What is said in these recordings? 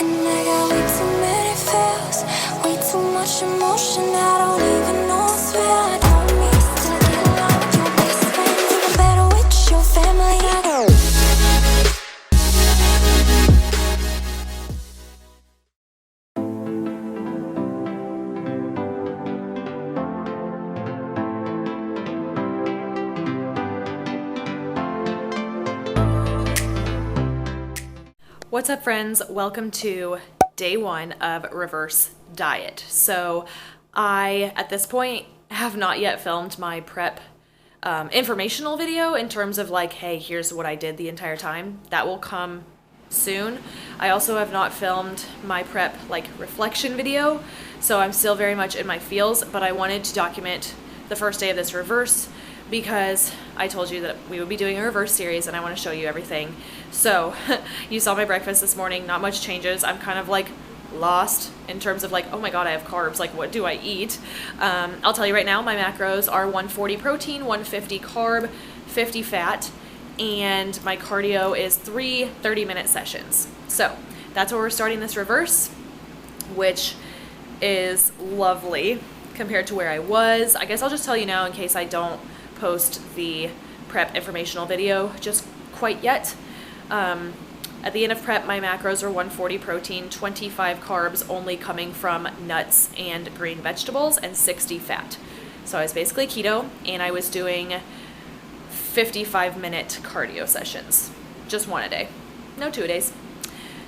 And I got way too many feels, way too much emotion. I don't even know what's real. I don't need to get along with your best friend, even better with your family. I go. What's up, friends? Welcome to day one of reverse diet. So I, at this point, have not yet filmed my prep informational video in terms of like, hey, here's what I did the entire time. That will come soon. I also have not filmed my prep like reflection video, so I'm still very much in my feels, but I wanted to document the first day of this reverse because I told you that we would be doing a reverse series and I want to show you everything. So you saw my breakfast this morning, not much changes. I'm kind of like lost in terms of like, oh my god, I have carbs, like what do I eat? I'll tell you right now, my macros are 140 protein, 150 carb, 50 fat, and my cardio is 3 30-minute sessions. So that's where we're starting this reverse, which is lovely compared to where I was. I guess I'll just tell you now in case I don't post the prep informational video just quite yet. At the end of prep, my macros are 140 protein, 25 carbs only coming from nuts and green vegetables, and 60 fat. So I was basically keto, and I was doing 55-minute cardio sessions. Just one a day. No 2 a days.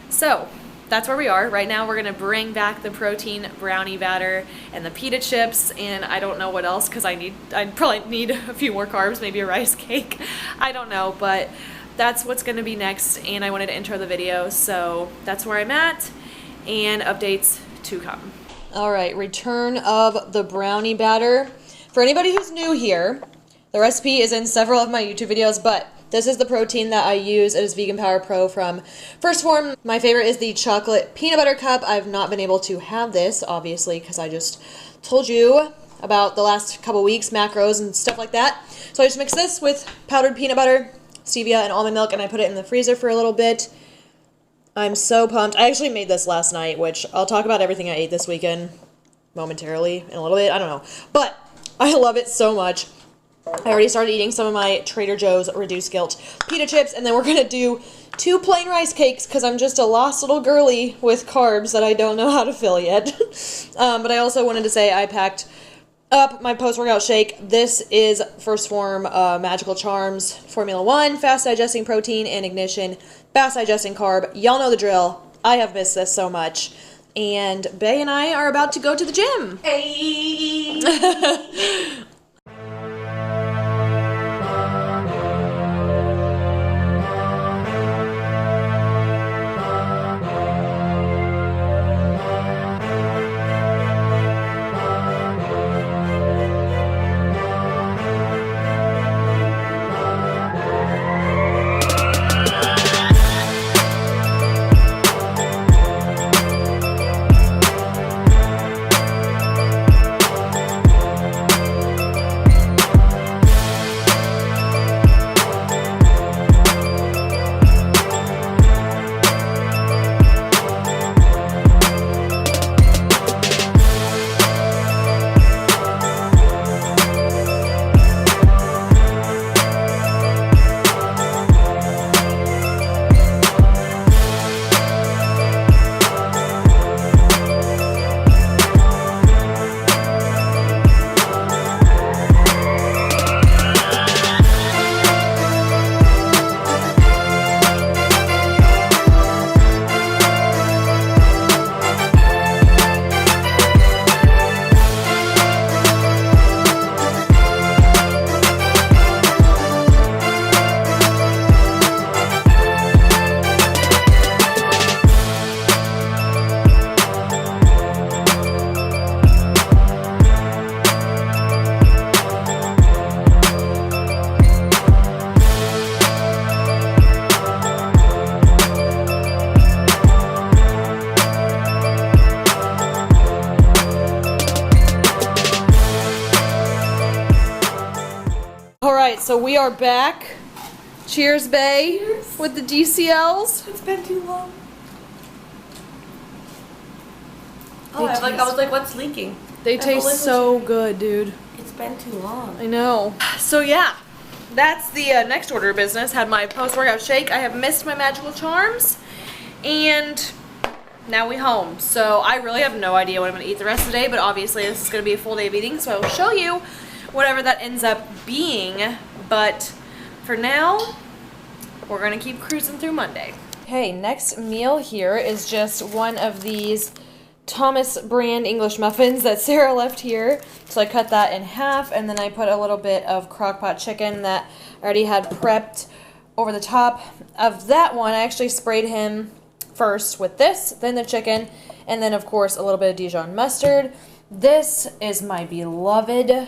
So that's where we are. Right now we're gonna bring back the protein brownie batter and the pita chips, and I don't know what else because I'd probably need a few more carbs, maybe a rice cake. I don't know, but that's what's gonna be next, and I wanted to intro the video, so that's where I'm at, and updates to come. All right, return of the brownie batter. For anybody who's new here, the recipe is in several of my YouTube videos, but this is the protein that I use. It is Vegan Power Pro from PHORM. My favorite is the chocolate peanut butter cup. I've not been able to have this, obviously, because I just told you about the last couple weeks, macros and stuff like that. So I just mix this with powdered peanut butter, stevia, and almond milk, and I put it in the freezer for a little bit. I'm so pumped. I actually made this last night, which I'll talk about everything I ate this weekend momentarily in a little bit. I don't know. But I love it so much. I already started eating some of my Trader Joe's reduced guilt pita chips, and then we're going to do 2 plain rice cakes because I'm just a lost little girly with carbs that I don't know how to fill yet. But I also wanted to say I packed up my post-workout shake. This is PHORM Magical Charms Formula 1, fast digesting protein and ignition, fast digesting carb. Y'all know the drill. I have missed this so much. And Bae and I are about to go to the gym. Hey! So we are back. Cheers, Bae. Cheers. With the DCLs. It's been too long. Oh, I was like, what's leaking? They taste so good, dude. It's been too long. I know. So yeah, that's the next order of business. Had my post-workout shake. I have missed my magical charms, and now we home. So I really have no idea what I'm gonna eat the rest of the day, but obviously this is gonna be a full day of eating, so I will show you whatever that ends up being. But for now, we're gonna keep cruising through Monday. Okay, next meal here is just one of these Thomas brand English muffins that Sarah left here. So I cut that in half, and then I put a little bit of crock-pot chicken that I already had prepped over the top of that one. I actually sprayed him first with this, then the chicken, and then of course a little bit of Dijon mustard. This is my beloved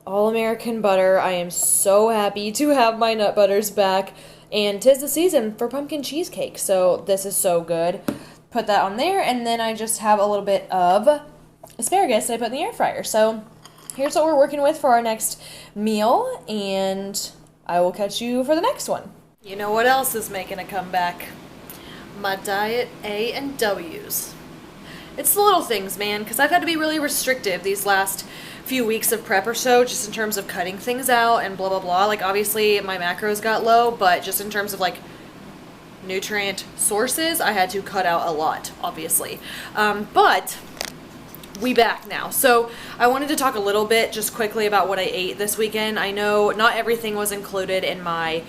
all-American butter. I am so happy to have my nut butters back, and 'tis the season for pumpkin cheesecake, so this is so good. Put that on there, and then I just have a little bit of asparagus that I put in the air fryer. So here's what we're working with for our next meal, and I will catch you for the next one. You know what else is making a comeback? My diet A&Ws. It's the little things, man, because I've had to be really restrictive these last few weeks of prep or so, just in terms of cutting things out and blah blah blah. Like, obviously my macros got low, but just in terms of like nutrient sources, I had to cut out a lot, obviously. But we back now. So I wanted to talk a little bit just quickly about what I ate this weekend. I know not everything was included in my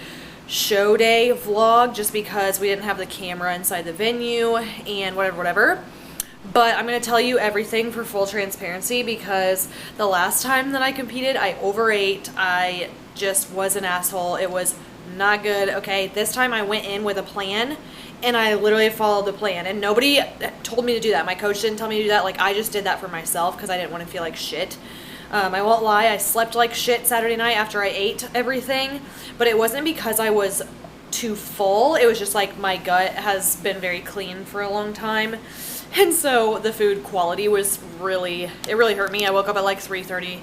show day vlog just because we didn't have the camera inside the venue and whatever. But I'm going to tell you everything for full transparency, because the last time that I competed, I overate. I just was an asshole. It was not good. Okay, this time I went in with a plan, and I literally followed the plan, and nobody told me to do that. My coach didn't tell me to do that. Like, I just did that for myself because I didn't want to feel like shit. I won't lie, I slept like shit Saturday night after I ate everything, but it wasn't because I was too full. It was just like my gut has been very clean for a long time, and so the food quality was really hurt me. I woke up at like 3:30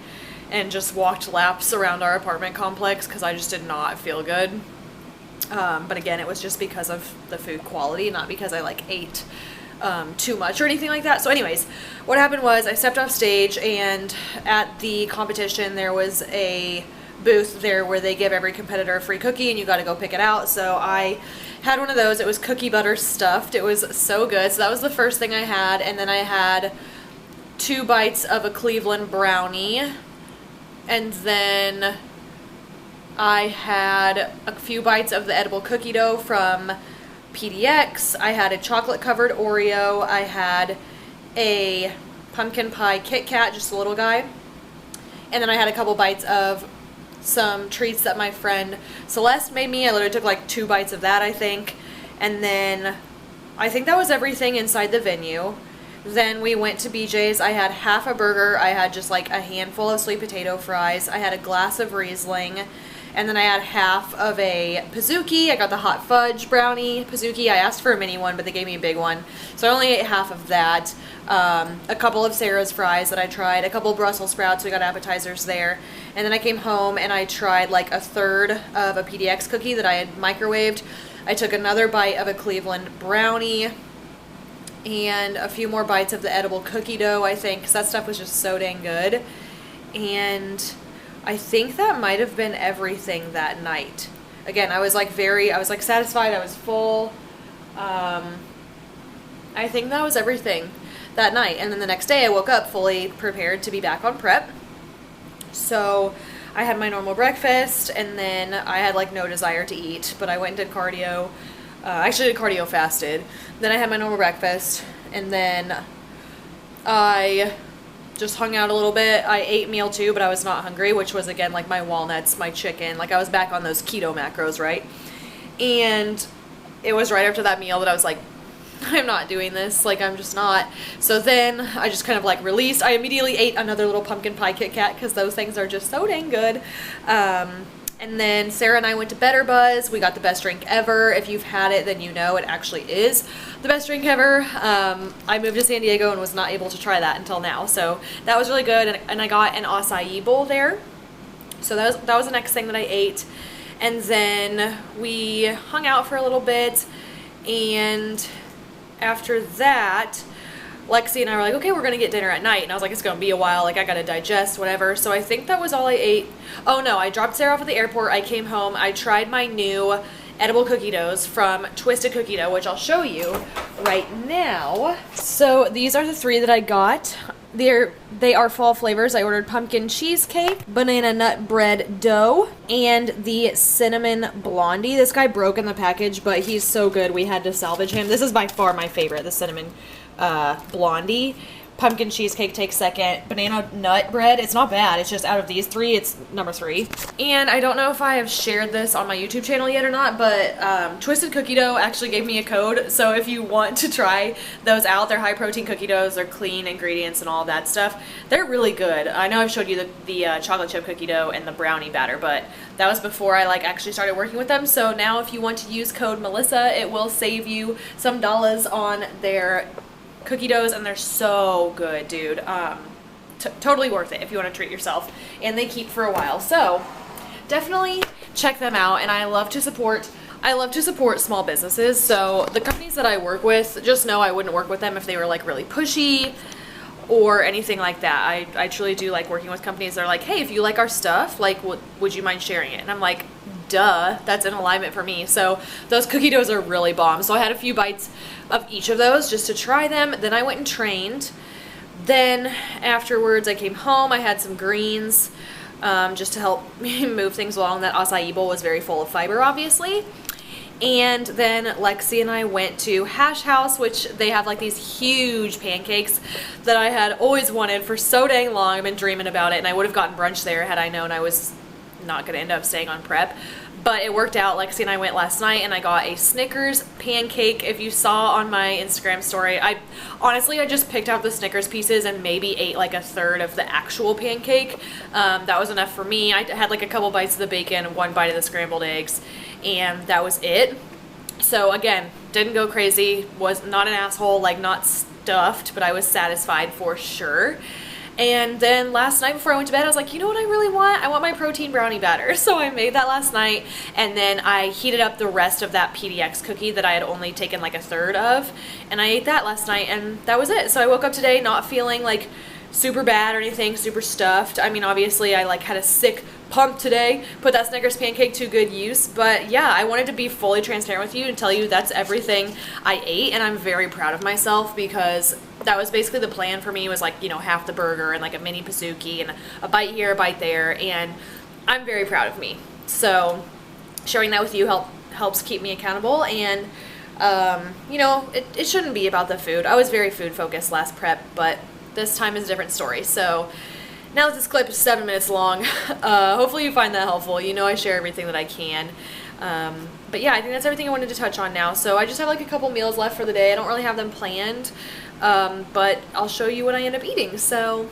and just walked laps around our apartment complex because I just did not feel good. But again, it was just because of the food quality, not because I like ate too much or anything like that. So anyways, what happened was I stepped off stage, and at the competition there was a booth there where they give every competitor a free cookie and you got to go pick it out. So I had one of those. It was cookie butter stuffed. It was so good. So that was the first thing I had, and then I had 2 bites of a Cleveland brownie, and then I had a few bites of the edible cookie dough from PDX. I had a chocolate covered Oreo. I had a pumpkin pie Kit Kat, just a little guy. And then I had a couple bites of some treats that my friend Celeste made me. I literally took like 2 bites of that, I think. And then I think that was everything inside the venue. Then we went to BJ's. I had half a burger. I had just like a handful of sweet potato fries. I had a glass of Riesling. And then I had half of a Pizookie. I got the hot fudge brownie Pizookie. I asked for a mini one, but they gave me a big one. So I only ate half of that. A couple of Sarah's fries that I tried. A couple of Brussels sprouts. We got appetizers there. And then I came home and I tried like a third of a PDX cookie that I had microwaved. I took another bite of a Cleveland brownie and a few more bites of the edible cookie dough, I think, because that stuff was just so dang good. And I think that might have been everything that night. Again, I was like satisfied. I was full. I think that was everything that night. And then the next day I woke up fully prepared to be back on prep. So I had my normal breakfast, and then I had like no desire to eat, but I went and did cardio. I actually did cardio fasted. Then I had my normal breakfast, and then I just hung out a little bit. I ate meal 2, but I was not hungry, which was again like my walnuts, my chicken. Like, I was back on those keto macros, right? And it was right after that meal that I was like, I'm not doing this. Like, I'm just not. So then I just kind of like released. I immediately ate another little pumpkin pie Kit Kat because those things are just so dang good. And then Sarah and I went to Better Buzz. We got the best drink ever. If you've had it, then you know it actually is the best drink ever. I moved to San Diego and was not able to try that until now. So that was really good. And I got an acai bowl there. So that was the next thing that I ate. And then we hung out for a little bit. And after that, Lexi and I were like, okay, we're gonna get dinner at night. And I was like, it's gonna be a while, like I gotta digest, whatever. So I think that was all I ate. Oh no, I dropped Sarah off at the airport. I came home, I tried my new edible cookie doughs from Twisted Cookie Dough, which I'll show you right now. So these are the 3 that I got. They are fall flavors. I ordered pumpkin cheesecake, banana nut bread dough, and the cinnamon blondie. This guy broke in the package, but he's so good we had to salvage him. This is by far my favorite, the cinnamon blondie. Pumpkin cheesecake takes second. Banana nut bread, it's not bad. It's just out of these 3, it's number 3. And I don't know if I have shared this on my YouTube channel yet or not, but Twisted Cookie Dough actually gave me a code. So if you want to try those out, they're high protein cookie doughs, they're clean ingredients and all that stuff. They're really good. I know I've showed you the chocolate chip cookie dough and the brownie batter, but that was before I actually started working with them. So now if you want to use code Melissa, it will save you some dollars on their cookie doughs, and they're so good, dude. Totally worth it if you want to treat yourself, and they keep for a while. So definitely check them out. And I love to support small businesses. So the companies that I work with, just know I wouldn't work with them if they were like really pushy or anything like that. I truly do like working with companies that are like, hey, if you like our stuff, like would you mind sharing it? And I'm like, duh, that's in alignment for me. So those cookie doughs are really bomb. So I had a few bites of each of those just to try them. Then I went and trained. Then afterwards I came home. I had some greens just to help me move things along. That acai bowl was very full of fiber, obviously. And then Lexi and I went to Hash House, which they have like these huge pancakes that I had always wanted for so dang long. I've been dreaming about it, and I would have gotten brunch there had I known I was not going to end up staying on prep. But it worked out. Lexi and I went last night, and I got a Snickers pancake. If you saw on my Instagram story, I just picked out the Snickers pieces and maybe ate like a third of the actual pancake. That was enough for me. I had like a couple bites of the bacon, 1 bite of the scrambled eggs, and that was it. So again, didn't go crazy, was not an asshole, like not stuffed, but I was satisfied for sure. And then last night before I went to bed, I was like, you know what I really want? I want my protein brownie batter. So I made that last night, and then I heated up the rest of that PDX cookie that I had only taken like a third of, and I ate that last night, and that was it. So I woke up today not feeling like super bad or anything, super stuffed. I mean, obviously I like had a sick pump today, put that Snickers pancake to good use, but yeah, I wanted to be fully transparent with you and tell you that's everything I ate, and I'm very proud of myself because that was basically the plan for me, was like, you know, half the burger and like a mini Pizookie and a bite here, a bite there, and I'm very proud of me. So sharing that with you helps keep me accountable, and you know, it shouldn't be about the food. I was very food focused last prep, but this time is a different story. So now that this clip is 7 minutes long, hopefully you find that helpful. You know I share everything that I can. But yeah, I think that's everything I wanted to touch on now. So I just have like a couple meals left for the day. I don't really have them planned, but I'll show you what I end up eating. So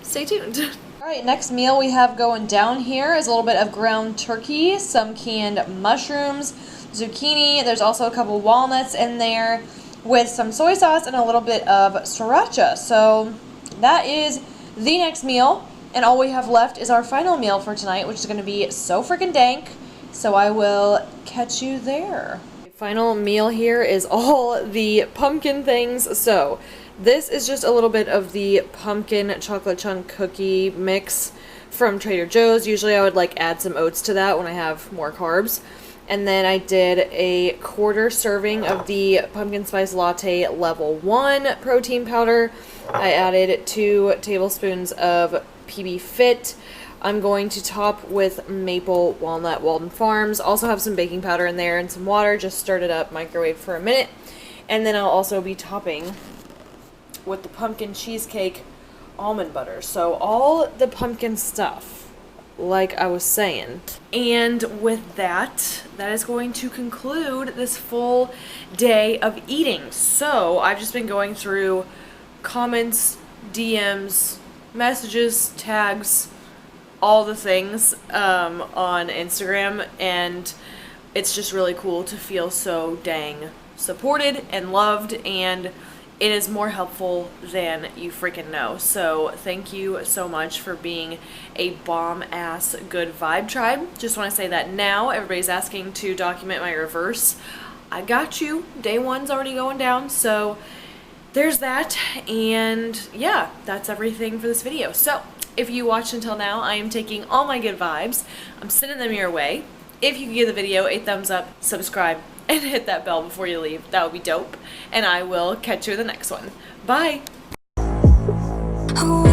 stay tuned. All right, next meal we have going down here is a little bit of ground turkey, some canned mushrooms, zucchini. There's also a couple walnuts in there with some soy sauce and a little bit of sriracha. So that is the next meal, and all we have left is our final meal for tonight, which is going to be so freaking dank. So I will catch you there. Final meal here is all the pumpkin things. So this is just a little bit of the pumpkin chocolate chunk cookie mix from Trader Joe's. Usually I would like add some oats to that when I have more carbs. And then I did a 1/4 serving of the pumpkin spice latte level 1 protein powder. I added 2 tablespoons of PB Fit. I'm going to top with maple walnut Walden Farms. Also have some baking powder in there and some water. Just stirred it up, microwave for a minute. And then I'll also be topping with the pumpkin cheesecake almond butter. So all the pumpkin stuff, like I was saying. And with that, that is going to conclude this full day of eating. So I've just been going through comments, DMs, messages, tags, all the things on Instagram, and it's just really cool to feel so dang supported and loved, and it is more helpful than you freaking know. So thank you so much for being a bomb-ass good vibe tribe. Just want to say that now. Everybody's asking to document my reverse. I got you. Day 1's already going down, so there's that, and yeah, that's everything for this video. So if you watched until now, I am taking all my good vibes, I'm sending them your way. If you could give the video a thumbs up, subscribe, and hit that bell before you leave, that would be dope. And I will catch you in the next one. Bye! Oh,